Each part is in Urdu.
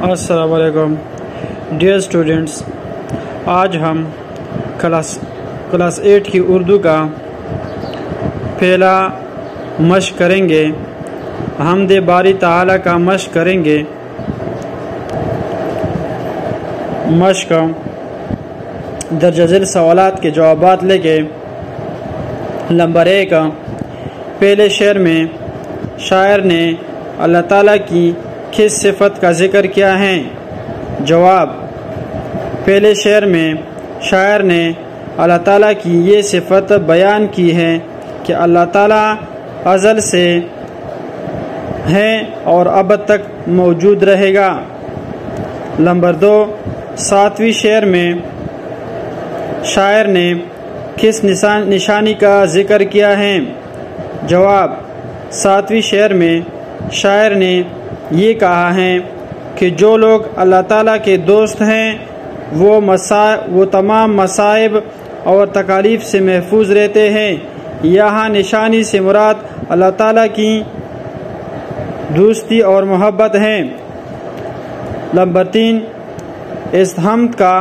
السلام علیکم ڈیئر اسٹوڈنٹس، آج ہم کلاس 8 کی اردو کا پہلا مشق کریں گے۔ حمد باری تعالیٰ کا مشق کریں گے۔ مشق درجہ ذیل سوالات کے جوابات لے کے۔ نمبر 1، پہلے شعر میں شاعر نے اللہ تعالیٰ کی کس صفت کا ذکر کیا ہے؟ جواب: پہلے شعر میں شاعر نے اللہ تعالیٰ کی یہ صفت بیان کی ہے کہ اللہ تعالیٰ ازل سے ہے اور ابد تک موجود رہے گا۔ نمبر 2، 7ویں شعر میں شاعر نے کس نشانی کا ذکر کیا ہے؟ جواب: 7ویں شعر میں شاعر نے یہ کہا ہے کہ جو لوگ اللہ تعالیٰ کے دوست ہیں وہ تمام مصائب اور تکالیف سے محفوظ رہتے ہیں۔ یہاں نشانی سے مراد اللہ تعالیٰ کی دوستی اور محبت ہے۔ نمبر 3، اس حمد کا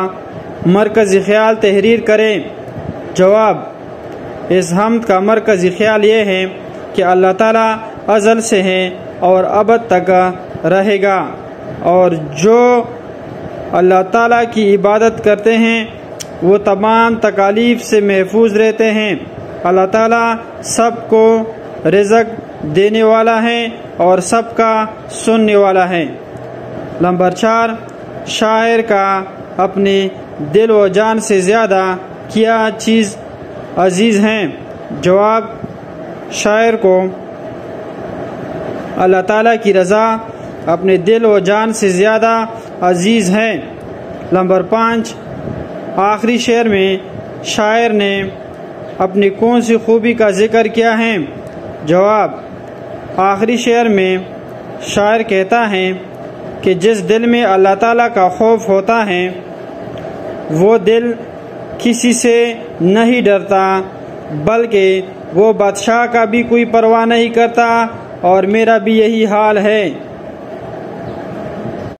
مرکزی خیال تحریر کریں۔ جواب: اس حمد کا مرکزی خیال یہ ہے کہ اللہ تعالیٰ ازل سے ہے اور ابد تک رہے گا، اور جو اللہ تعالیٰ کی عبادت کرتے ہیں وہ تمام تکالیف سے محفوظ رہتے ہیں۔ اللہ تعالیٰ سب کو رزق دینے والا ہے اور سب کا سننے والا ہے۔ نمبر 4، شاعر کا اپنے دل و جان سے زیادہ کیا چیز عزیز ہیں؟ جواب: شاعر کو اللہ تعالیٰ کی رضا اپنے دل و جان سے زیادہ عزیز ہے۔ نمبر 5، آخری شعر میں شاعر نے اپنی کون سی خوبی کا ذکر کیا ہے؟ جواب: آخری شعر میں شاعر کہتا ہے کہ جس دل میں اللہ تعالیٰ کا خوف ہوتا ہے وہ دل کسی سے نہیں ڈرتا، بلکہ وہ بادشاہ کا بھی کوئی پرواہ نہیں کرتا، اور میرا بھی یہی حال ہے۔